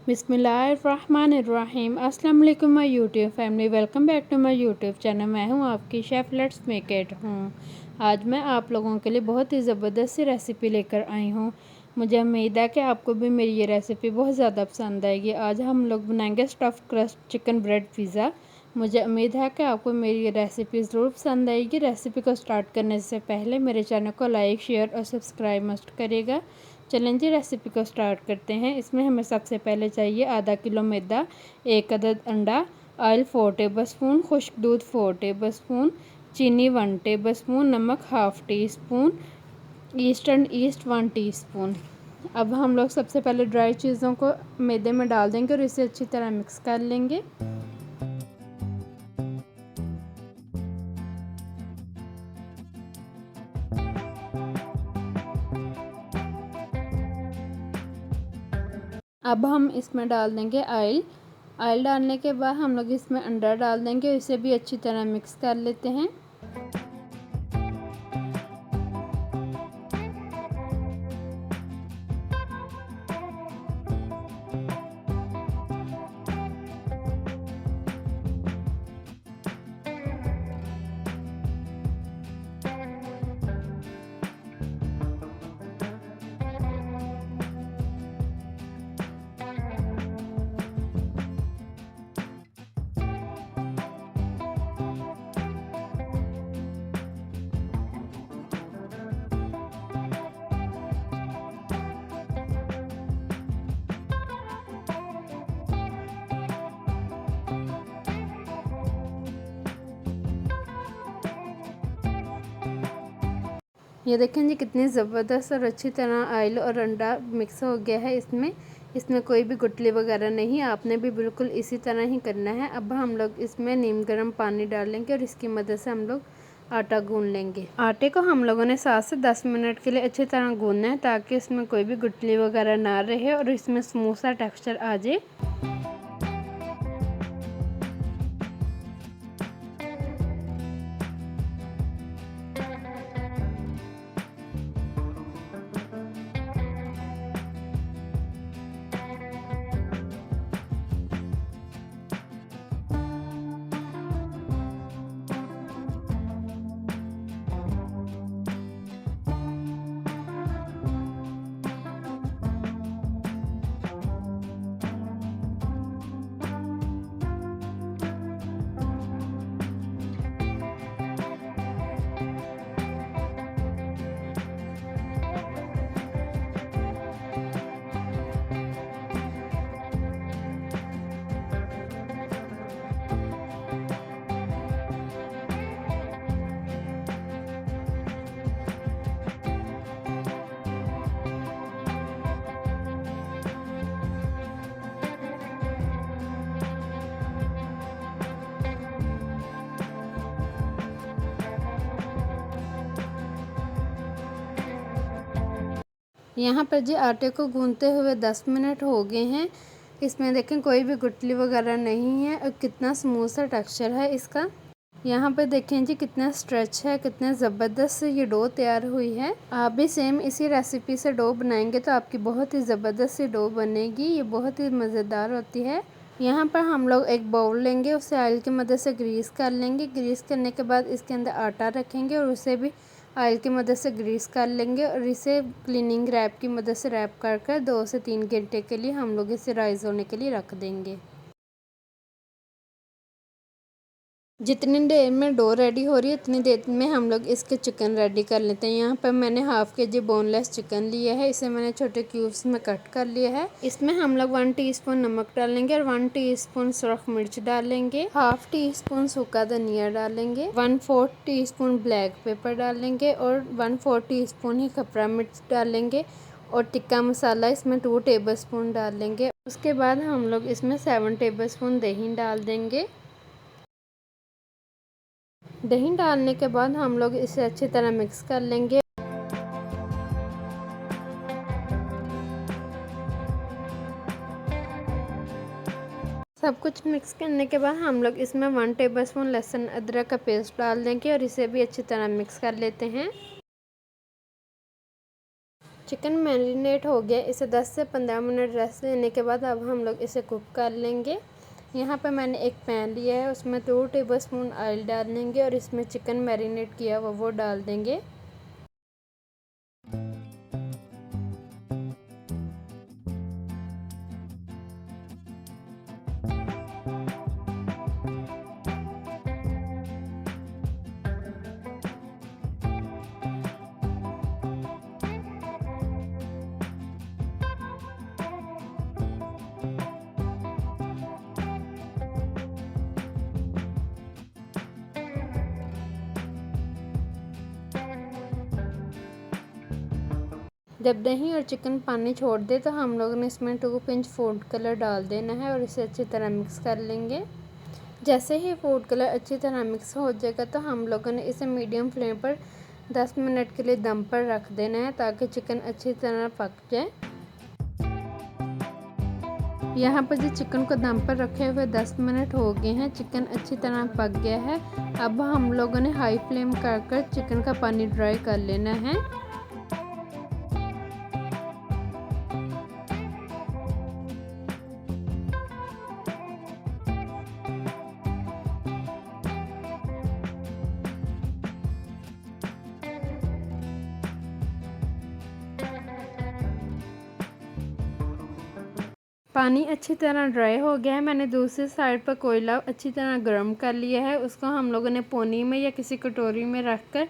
बिस्मिल्लाहिर्रहमानिर्रहीम। अस्सलाम वालेकुम my YouTube family, welcome back to my YouTube channel. मैं हूं आपकी शेफ़ लेट्स मेक इट हूँ। आज मैं आप लोगों के लिए बहुत ही ज़बरदस्त सी रेसिपी लेकर आई हूं। मुझे उम्मीद है कि आपको भी मेरी ये रेसिपी बहुत ज़्यादा पसंद आएगी। आज हम लोग बनाएंगे stuff crust chicken bread pizza. मुझे उम्मीद है कि आपको मेरी ये रेसिपी ज़रूर पसंद आएगी। रेसिपी को स्टार्ट करने से पहले मेरे चैनल को लाइक, शेयर और सब्सक्राइब मस्ट करिएगा। चलें जी, रेसिपी को स्टार्ट करते हैं। इसमें हमें सबसे पहले चाहिए आधा किलो मैदा, एक अदद अंडा, ऑयल 4 टेबलस्पून, खुश्क दूध 4 टेबलस्पून, चीनी 1 टेबलस्पून, नमक half tea spoon, eastern east 1 teaspoon. अब हम लोग सबसे पहले ड्राई चीज़ों को मैदे में डाल देंगे और इसे अच्छी तरह मिक्स कर लेंगे। अब हम इसमें डाल देंगे ऑयल। ऑयल डालने के बाद हम लोग इसमें अंडा डाल देंगे और इसे भी अच्छी तरह मिक्स कर लेते हैं। ये देखें जी, कितनी ज़बरदस्त और अच्छी तरह ऑयल और अंडा मिक्स हो गया है। इसमें कोई भी गुठली वगैरह नहीं, आपने भी बिल्कुल इसी तरह ही करना है। अब हम लोग इसमें नीम गर्म पानी डालेंगे और इसकी मदद से हम लोग आटा गूंद लेंगे। आटे को हम लोगों ने 7 से 10 मिनट के लिए अच्छी तरह गूंदना है, ताकि इसमें कोई भी गुठली वगैरह ना रहे और इसमें स्मूथ सा टेक्स्चर आ जाए। यहाँ पर जी आटे को गूंदते हुए 10 मिनट हो गए हैं। इसमें देखें कोई भी गुठली वगैरह नहीं है और कितना स्मूथ सा टेक्सचर है इसका। यहाँ पर देखें जी, कितना स्ट्रेच है, कितने ज़बरदस्त ये डो तैयार हुई है। आप भी सेम इसी रेसिपी से डो बनाएंगे तो आपकी बहुत ही ज़बरदस्त सी डो बनेगी। ये बहुत ही मज़ेदार होती है। यहाँ पर हम लोग एक बाउल लेंगे, उसे ऑयल की मदद से ग्रीस कर लेंगे। ग्रीस करने के बाद इसके अंदर आटा रखेंगे और उसे भी ऑयल की मदद से ग्रीस कर लेंगे और इसे क्लीनिंग रैप की मदद से रैप कर कर 2 से 3 घंटे के लिए हम लोग इसे राइज़ होने के लिए रख देंगे। जितनी देर में डो रेडी हो रही है उतनी देर में हम लोग इसके चिकन रेडी कर लेते हैं। यहाँ पर मैंने हाफ़ के जी बोनलेस चिकन लिया है, इसे मैंने छोटे क्यूब्स में कट कर लिया है। इसमें हम लोग 1 टीस्पून नमक डालेंगे और 1 टीस्पून सुरख मिर्च डालेंगे, हाफ़ टी-स्पून सूखा धनिया डालेंगे, 1/4 टीस्पून ब्लैक पेपर डालेंगे और 1/4 टीस्पून ही खपरा मिर्च डालेंगे और टिक्का मसाला इसमें 2 टेबलस्पून डालेंगे। उसके बाद हम लोग इसमें 7 टेबलस्पून दही डाल देंगे। दही डालने के बाद हम लोग इसे अच्छी तरह मिक्स कर लेंगे। सब कुछ मिक्स करने के बाद हम लोग इसमें 1 टेबलस्पून लहसुन अदरक का पेस्ट डाल देंगे और इसे भी अच्छी तरह मिक्स कर लेते हैं। चिकन मैरिनेट हो गया। इसे 10 से 15 मिनट रेस्ट देने के बाद अब हम लोग इसे कुक कर लेंगे। यहाँ पर मैंने एक पैन लिया है, उसमें 2 टेबलस्पून ऑयल डाल देंगे और इसमें चिकन मैरिनेट किया हुआ वो डाल देंगे। जब दही और चिकन पानी छोड़ दे तो हम लोगों ने इसमें 2 पिंच फूड कलर डाल देना है और इसे अच्छी तरह मिक्स कर लेंगे। जैसे ही फूड कलर अच्छी तरह मिक्स हो जाएगा तो हम लोगों ने इसे मीडियम फ्लेम पर 10 मिनट के लिए दम पर रख देना है ताकि चिकन अच्छी तरह पक जाए। यहाँ पर जो चिकन को दम पर रखे हुए 10 मिनट हो गए हैं, चिकन अच्छी तरह पक गया है। अब हम लोगों ने हाई फ्लेम कर चिकन का पानी ड्राई कर लेना है। पानी अच्छी तरह ड्राई हो गया है। मैंने दूसरी साइड पर कोयला अच्छी तरह गर्म कर लिया है। उसको हम लोगों ने पोनी में या किसी कटोरी में रखकर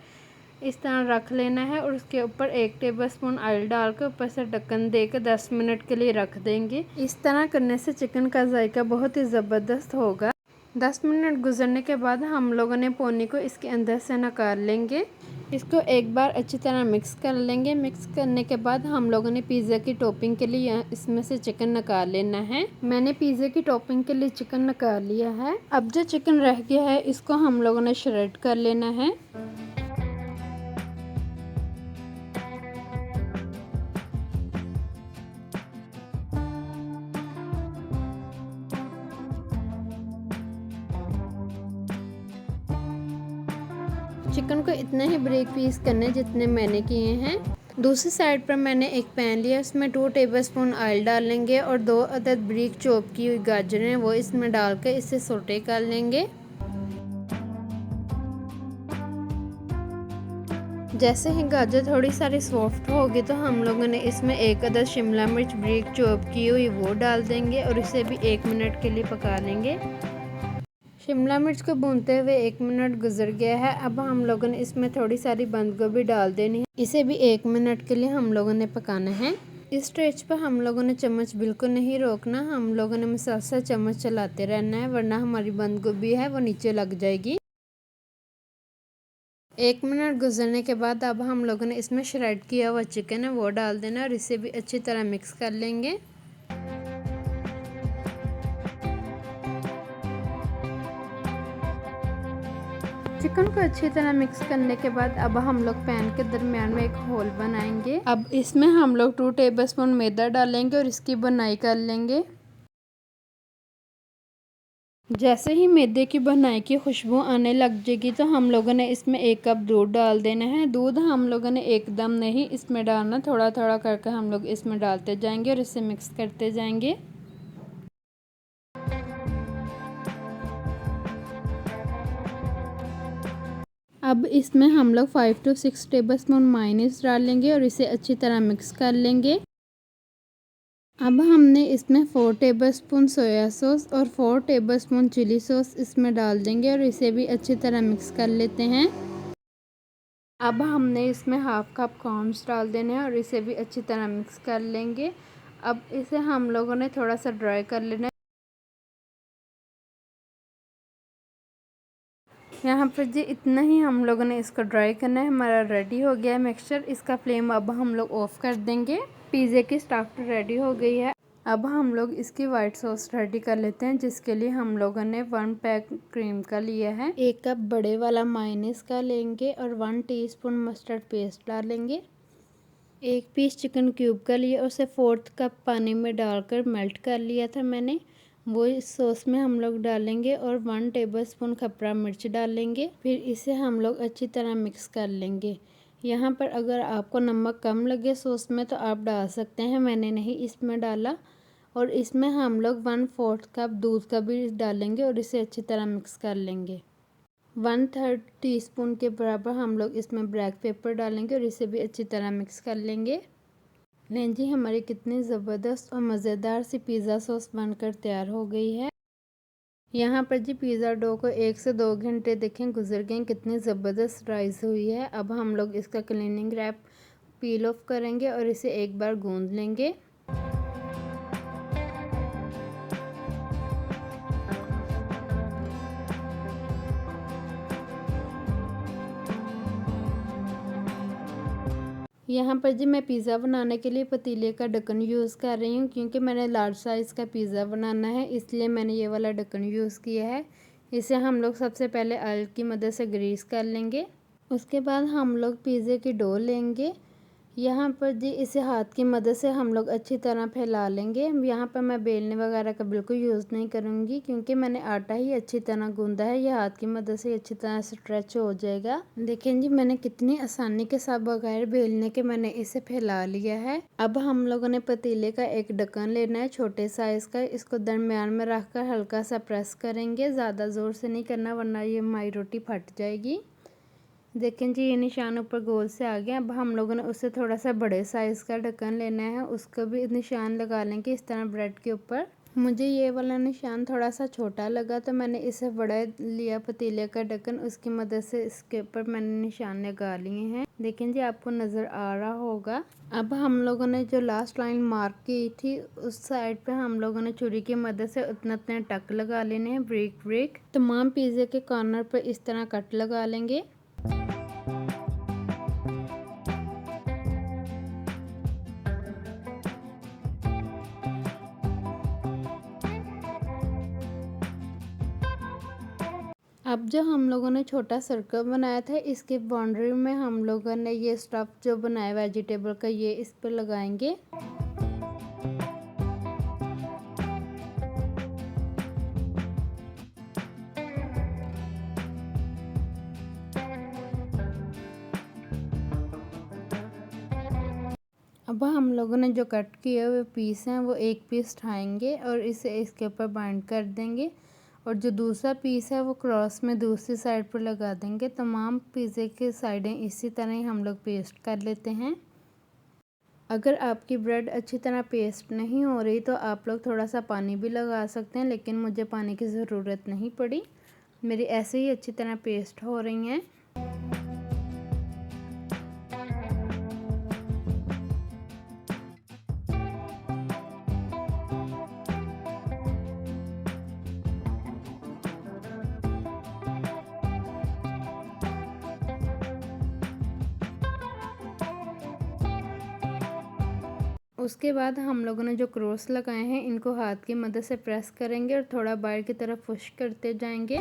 इस तरह रख लेना है और उसके ऊपर 1 टेबलस्पून ऑयल डालकर ऊपर से ढक्कन देकर 10 मिनट के लिए रख देंगे। इस तरह करने से चिकन का जायका बहुत ही ज़बरदस्त होगा। 10 मिनट गुजरने के बाद हम लोगों ने पोनी को इसके अंदर से निकाल लेंगे। इसको एक बार अच्छी तरह मिक्स कर लेंगे। मिक्स करने के बाद हम लोगों ने पिज़्ज़ा की टॉपिंग के लिए इसमें से चिकन निकाल लेना है। मैंने पिज़्ज़ा की टॉपिंग के लिए चिकन निकाल लिया है। अब जो चिकन रह गया है इसको हम लोगों ने श्रेड कर लेना है। चिकन को इतने ही बारीक पीस करने जितने मैंने किए हैं। दूसरी साइड पर मैंने एक पैन लिया, उसमें 2 टेबलस्पून ऑयल डाल लेंगे और 2 अदद बारीक चॉप की हुई गाजरें वो इसमें डाल के इसे सौटे कर लेंगे। जैसे ही गाजर थोड़ी सारी सॉफ्ट होगी तो हम लोगों ने इसमें 1 अदद शिमला मिर्च बारीक चॉप की हुई वो डाल देंगे और इसे भी 1 मिनट के लिए पका लेंगे। शिमला मिर्च को भूनते हुए 1 मिनट गुजर गया है। अब हम लोगों ने इसमें थोड़ी सारी बंद गोभी डाल देनी है। इसे भी 1 मिनट के लिए हम लोगों ने पकाना है। इस स्टेज पर हम लोगों ने चम्मच बिल्कुल नहीं रोकना, हम लोगों ने मुसलसल चम्मच चलाते रहना है वरना हमारी बंद गोभी है वो नीचे लग जाएगी। 1 मिनट गुजरने के बाद अब हम लोगों ने इसमें श्रेड किया हुआ चिकन है वो डाल देना और इसे भी अच्छी तरह मिक्स कर लेंगे। चिकन को अच्छी तरह मिक्स करने के बाद अब हम लोग पैन के दरमियान में एक होल बनाएंगे। अब इसमें हम लोग 2 टेबलस्पून मैदा डालेंगे और इसकी बुनाई कर लेंगे। जैसे ही मैदे की बुनाई की खुशबू आने लग जाएगी तो हम लोगों ने इसमें 1 कप दूध डाल देना है। दूध हम लोगों ने एकदम नहीं इसमें डालना, थोड़ा थोड़ा करके हम लोग इसमें डालते जाएंगे और इसे मिक्स करते जाएंगे। अब इसमें हम लोग 5 to 6 टेबलस्पून मायोनीज डालेंगे और इसे अच्छी तरह मिक्स कर लेंगे। अब हमने इसमें 4 टेबलस्पून सोया सॉस और 4 टेबलस्पून चिली सॉस इसमें डाल देंगे और इसे भी अच्छी तरह मिक्स कर लेते हैं। अब हमने इसमें हाफ कप कॉर्न्स डाल देने हैं और इसे भी अच्छी तरह मिक्स कर लेंगे। अब इसे हम लोगों ने थोड़ा सा ड्राई कर लेना है। यहाँ पर जी इतना ही हम लोगों ने इसको ड्राई करना है। हमारा रेडी हो गया है मिक्सचर। इसका फ्लेम अब हम लोग ऑफ कर देंगे। पिज़्ज़ा की स्टफ़ रेडी हो गई है। अब हम लोग इसकी वाइट सॉस रेडी कर लेते हैं, जिसके लिए हम लोगों ने 1 पैक क्रीम का लिया है, 1 कप बड़े वाला मायोनीज का लेंगे और 1 टीस्पून मस्टर्ड पेस्ट डालेंगे। 1 पीस चिकन क्यूब का लिया, उसे 4th कप पानी में डालकर मेल्ट कर लिया था मैंने, वो इस सॉस में हम लोग डालेंगे और 1 टेबलस्पून खपरा मिर्च डालेंगे। फिर इसे हम लोग अच्छी तरह मिक्स कर लेंगे। यहाँ पर अगर आपको नमक कम लगे सॉस में तो आप डाल सकते हैं, मैंने नहीं इसमें डाला। और इसमें हम लोग 1/4 कप दूध का भी डालेंगे और इसे अच्छी तरह मिक्स कर लेंगे। 1/3 टीस्पून के बराबर हम लोग इसमें ब्लैक पेपर डालेंगे और इसे भी अच्छी तरह मिक्स कर लेंगे। लें जी, हमारी कितनी ज़बरदस्त और मज़ेदार सी पिज़्ज़ा सॉस बनकर तैयार हो गई है। यहाँ पर जी पिज़्ज़ा डो को 1 से 2 घंटे देखें गुजर गए, कितनी ज़बरदस्त राइस हुई है। अब हम लोग इसका क्लीनिंग रैप पील ऑफ करेंगे और इसे एक बार गूंद लेंगे। यहाँ पर जी मैं पिज़्ज़ा बनाने के लिए पतीले का ढक्कन यूज़ कर रही हूँ, क्योंकि मैंने लार्ज साइज़ का पिज़्ज़ा बनाना है, इसलिए मैंने ये वाला ढक्कन यूज़ किया है। इसे हम लोग सबसे पहले ऑयल की मदद से ग्रीस कर लेंगे। उसके बाद हम लोग पिज़्ज़े की डो लेंगे। यहाँ पर जी इसे हाथ की मदद से हम लोग अच्छी तरह फैला लेंगे। यहाँ पर मैं बेलने वगैरह का बिल्कुल यूज़ नहीं करूँगी, क्योंकि मैंने आटा ही अच्छी तरह गूंदा है। यह हाथ की मदद से अच्छी तरह स्ट्रेच हो जाएगा। देखें जी, मैंने कितनी आसानी के साथ बगैर बेलने के मैंने इसे फैला लिया है। अब हम लोगों ने पतीले का एक ढक्कन लेना है छोटे साइज़ का। इसको दरमियान में रख कर हल्का सा प्रेस करेंगे, ज़्यादा ज़ोर से नहीं करना वरना ये हमारी रोटी फट जाएगी। देखें जी, ये निशान ऊपर गोल से आ गया। अब हम लोगों ने उससे थोड़ा सा बड़े साइज़ का ढक्कन लेना है, उसको भी निशान लगा लेंगे इस तरह ब्रेड के ऊपर। मुझे ये वाला निशान थोड़ा सा छोटा लगा तो मैंने इसे बड़ा लिया पतीले का ढक्कन, उसकी मदद से इसके ऊपर मैंने निशान लगा लिए हैं। देखें जी, आपको नज़र आ रहा होगा। अब हम लोगों ने जो लास्ट लाइन मार्क की थी उस साइड पे हम लोगों ने छुरी की मदद से उतने उतने टक लगा लेने हैं, ब्रेक ब्रेक। तमाम पिज़्ज़े के कॉर्नर पर इस तरह कट लगा लेंगे। अब जो हम लोगों ने छोटा सर्कल बनाया था, इसके बाउंड्री में हम लोगों ने ये स्टफ जो बनाया वेजिटेबल का, ये इस पर लगाएंगे। अब हम लोगों ने जो कट किए हुए पीस हैं वो एक पीस उठाएंगे और इसे इसके ऊपर बाइंड कर देंगे, और जो दूसरा पीस है वो क्रॉस में दूसरी साइड पर लगा देंगे। तमाम पिज़्ज़े की साइडें इसी तरह ही हम लोग पेस्ट कर लेते हैं। अगर आपकी ब्रेड अच्छी तरह पेस्ट नहीं हो रही तो आप लोग थोड़ा सा पानी भी लगा सकते हैं, लेकिन मुझे पानी की ज़रूरत नहीं पड़ी, मेरी ऐसे ही अच्छी तरह पेस्ट हो रही हैं। उसके बाद हम लोगों ने जो क्रॉस लगाए हैं इनको हाथ की मदद से प्रेस करेंगे और थोड़ा बाहर की तरफ पुश करते जाएंगे।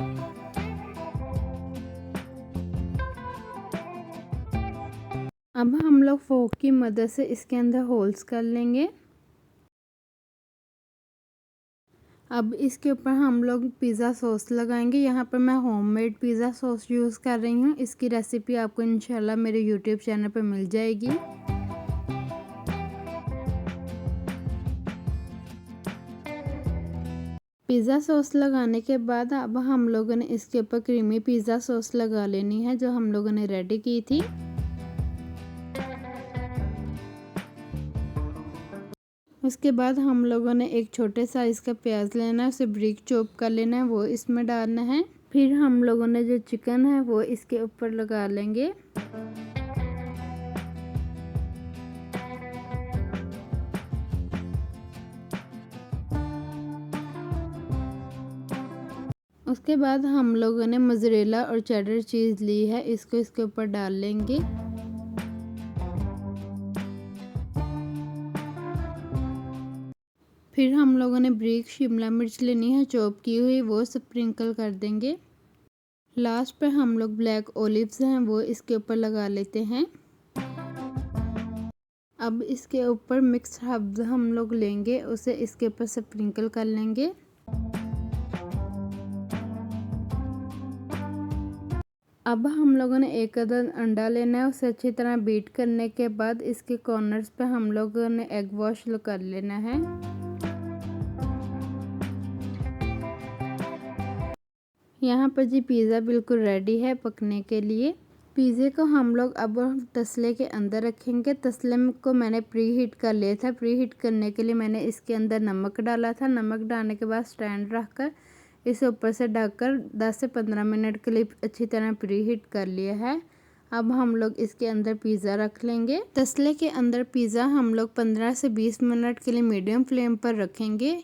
अब हम लोग फोक की मदद से इसके अंदर होल्स कर लेंगे। अब इसके ऊपर हम लोग पिज़्ज़ा सॉस लगाएंगे। यहाँ पर मैं होममेड पिज़्ज़ा सॉस यूज़ कर रही हूँ। इसकी रेसिपी आपको इंशाल्लाह मेरे यूट्यूब चैनल पर मिल जाएगी। पिज़्ज़ा सॉस लगाने के बाद अब हम लोगों ने इसके ऊपर क्रीमी पिज़्ज़ा सॉस लगा लेनी है जो हम लोगों ने रेडी की थी। उसके बाद हम लोगों ने एक छोटे साइज़ का प्याज लेना है, उसे ब्रिक चॉप कर लेना है, वो इसमें डालना है। फिर हम लोगों ने जो चिकन है वो इसके ऊपर लगा लेंगे। उसके बाद हम लोगों ने मोज़रेला और चेडर चीज़ ली है, इसको इसके ऊपर डाल लेंगे। फिर हम लोगों ने ब्रिक शिमला मिर्च लेनी है चॉप की हुई, वो स्प्रिंकल कर देंगे। लास्ट पर हम लोग ब्लैक ओलिव्स हैं वो इसके ऊपर लगा लेते हैं। अब इसके ऊपर मिक्स हर्ब्स हम लोग लेंगे, उसे इसके ऊपर स्प्रिंकल कर लेंगे। अब हम लोगों ने एक अदद अंडा लेना है, उसे अच्छी तरह बीट करने के बाद इसके कॉर्नर्स पे हम लोगों ने एग वॉश कर लेना है। यहाँ पर जी पिज़्ज़ा बिल्कुल रेडी है पकने के लिए। पिज़्ज़े को हम लोग अब तसले के अंदर रखेंगे। तसले को मैंने प्री हीट कर लिया था। प्री हीट करने के लिए मैंने इसके अंदर नमक डाला था। नमक डालने के बाद स्टैंड रखकर इसे ऊपर से ढककर 10 से 15 मिनट के लिए अच्छी तरह प्री हीट कर लिया है। अब हम लोग इसके अंदर पिज़्ज़ा रख लेंगे। तसले के अंदर पिज़्ज़ा हम लोग 15 से 20 मिनट के लिए मीडियम फ्लेम पर रखेंगे।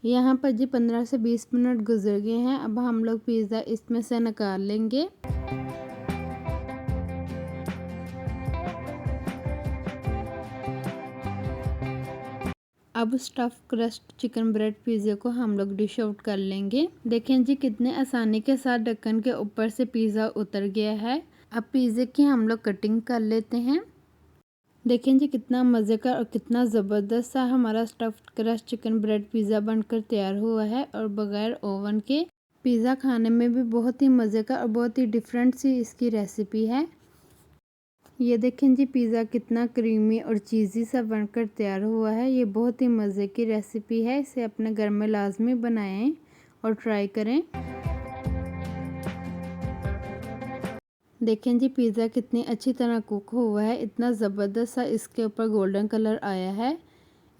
यहाँ पर जी 15 से 20 मिनट गुजर गए हैं। अब हम लोग पिज़्ज़ा इसमें से निकाल लेंगे। अब stuff crust chicken bread pizza को हम लोग डिश आउट कर लेंगे। देखें जी कितने आसानी के साथ ढक्कन के ऊपर से पिज़्ज़ा उतर गया है। अब पिज़्ज़े की हम लोग कटिंग कर लेते हैं। देखें जी कितना मज़े का और कितना ज़बरदस्त सा हमारा stuffed crust chicken bread pizza बनकर तैयार हुआ है और बग़ैर ओवन के पिज़्ज़ा खाने में भी बहुत ही मज़े का और बहुत ही डिफरेंट सी इसकी रेसिपी है। ये देखें जी पिज़्ज़ा कितना क्रीमी और चीज़ी सा बनकर तैयार हुआ है। ये बहुत ही मज़े की रेसिपी है। इसे अपने घर में लाजमी बनाएं और ट्राई करें। देखें जी पिज़्ज़ा कितनी अच्छी तरह कुक हुआ है। इतना ज़बरदस्त सा इसके ऊपर गोल्डन कलर आया है।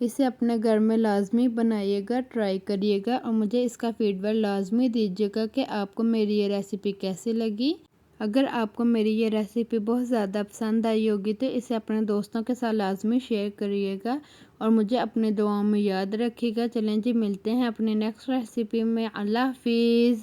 इसे अपने घर में लाजमी बनाइएगा, ट्राई करिएगा और मुझे इसका फीडबैक लाजमी दीजिएगा कि आपको मेरी ये रेसिपी कैसी लगी। अगर आपको मेरी ये रेसिपी बहुत ज़्यादा पसंद आई होगी तो इसे अपने दोस्तों के साथ लाजमी शेयर करिएगा और मुझे अपनी दुआओं में याद रखिएगा। चलें जी मिलते हैं अपनी नेक्स्ट रेसिपी में। अल्लाह हाफिज़।